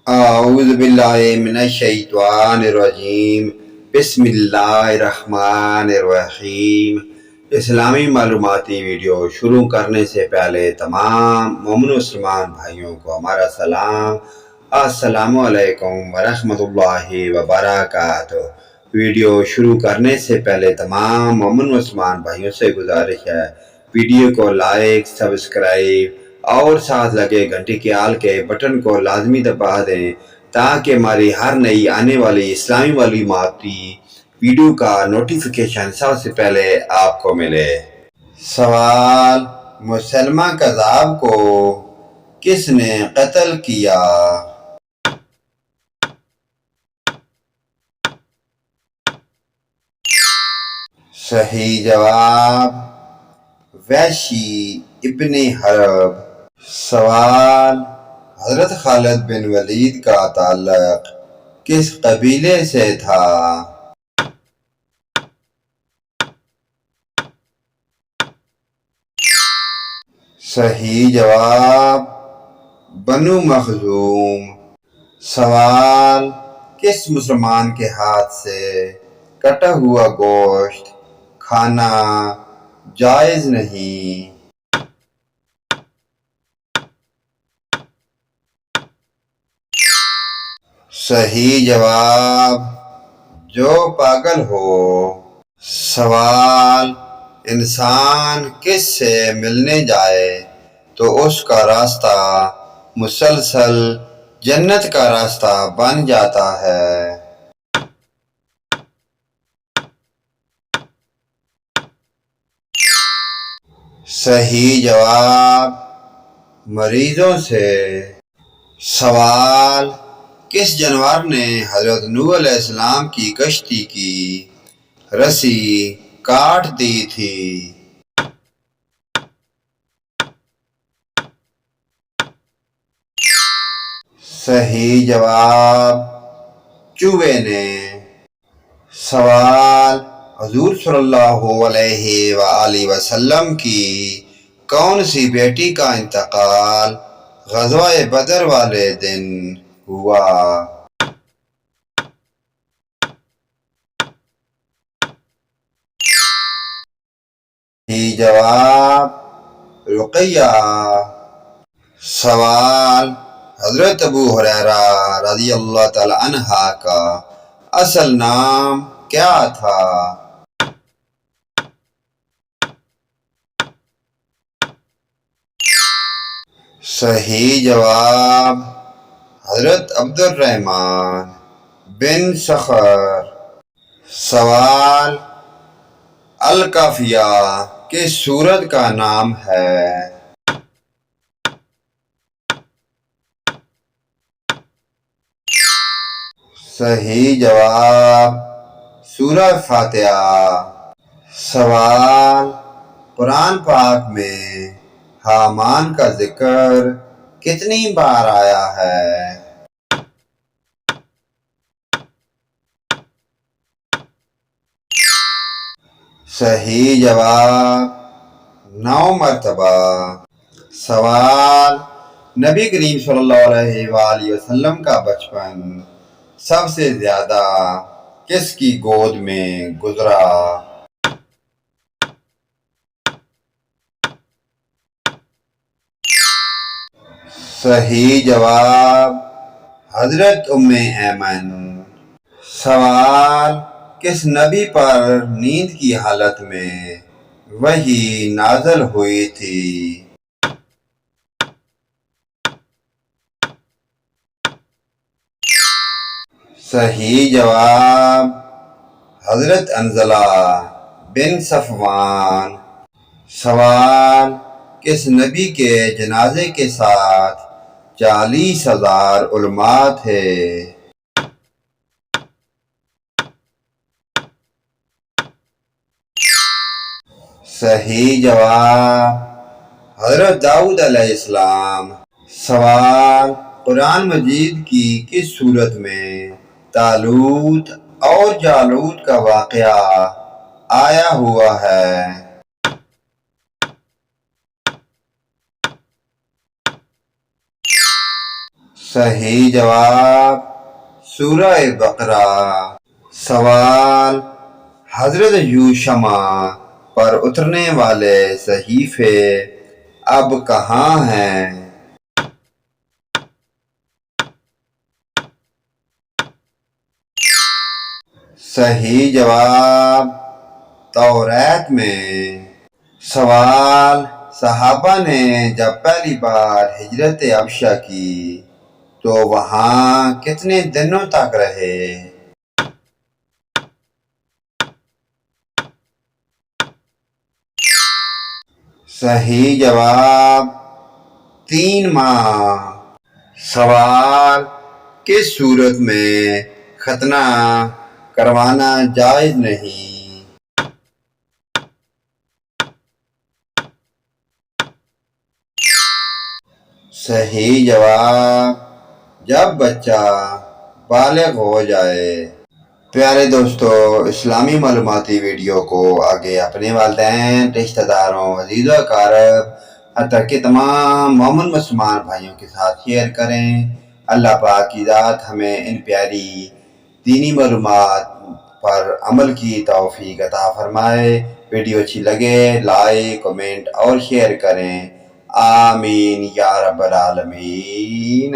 اعوذ باللہ من الشیطان الرجیم بسم اللہ الرحمن الرحیم۔ اسلامی معلوماتی ویڈیو شروع کرنے سے پہلے تمام مومن مسلمان بھائیوں کو ہمارا سلام، السلام علیکم ورحمۃ اللہ وبرکاتہ۔ ویڈیو شروع کرنے سے پہلے تمام مومن مسلمان بھائیوں سے گزارش ہے ویڈیو کو لائک، سبسکرائب اور ساتھ لگے گھنٹی کے آل کے بٹن کو لازمی دبا دیں تاکہ ہماری ہر نئی آنے والی اسلامی معلوماتی ویڈیو کا نوٹیفیکیشن سب سے پہلے آپ کو ملے۔ سوال: مسلمہ کذاب کو کس نے قتل کیا؟ صحیح جواب وحشی ابن حرب۔ سوال: حضرت خالد بن ولید کا تعلق کس قبیلے سے تھا؟ صحیح جواب بنو مخزوم۔ سوال: کس مسلمان کے ہاتھ سے کٹا ہوا گوشت کھانا جائز نہیں؟ صحیح جواب جو پاگل ہو۔ سوال: انسان کس سے ملنے جائے تو اس کا راستہ مسلسل جنت کا راستہ بن جاتا ہے؟ صحیح جواب مریضوں سے۔ سوال: کس جانور نے حضرت نوح علیہ السلام کی کشتی کی رسی کاٹ دی تھی؟ صحیح جواب چوہے نے۔ سوال: حضور صلی اللہ علیہ وآلہ وسلم کی کون سی بیٹی کا انتقال غزوہ بدر والے دن ہوا؟ صحیح جواب رقیہ۔ سوال: حضرت ابو ہریرہ رضی اللہ تعالی عنہ کا اصل نام کیا تھا؟ صحیح جواب حضرت عبد الرحمن بن صخر۔ سوال: الکافیہ کس سورت کا نام ہے؟ صحیح جواب سورہ فاتحہ۔ سوال: قرآن پاک میں حامان کا ذکر کتنی بار آیا ہے؟ صحیح جواب 9 مرتبہ۔ سوال: نبی کریم صلی اللہ علیہ وآلہ وسلم کا بچپن سب سے زیادہ کس کی گود میں گزرا؟ صحیح جواب حضرت ام ایمن۔ سوال: کس نبی پر نیند کی حالت میں وحی نازل ہوئی تھی؟ صحیح جواب حضرت حنظلہ بن صفوان۔ سوال: کس نبی کے جنازے کے ساتھ 40,000 علماء تھے؟ صحیح جواب حضرت داؤد علیہ السلام۔ سوال: قرآن مجید کی کس سورت میں طالوت اور جالوت کا واقعہ آیا ہوا ہے؟ صحیح جواب سورہ بقرہ۔ سوال، حضرت یوشمع پر اترنے والے صحیفے اب کہاں ہیں؟ صحیح جواب توریت میں۔ سوال، صحابہ نے جب پہلی بار ہجرت حبشہ کی تو وہاں کتنے دنوں تک رہے؟ صحیح جواب 3 ماہ۔ سوال، کس صورت میں ختنہ کروانا جائز نہیں؟ صحیح جواب جب بچہ بالغ ہو جائے۔ پیارے دوستو، اسلامی معلوماتی ویڈیو کو آگے اپنے والدین، رشتہ داروں، عزیز و اقارب، حتیٰ کہ تمام مومن مسلمان بھائیوں کے ساتھ شیئر کریں۔ اللہ پاک کی ذات ہمیں ان پیاری دینی معلومات پر عمل کی توفیق عطا فرمائے۔ ویڈیو اچھی لگے لائک، کمنٹ اور شیئر کریں۔ آمین یا رب العالمین۔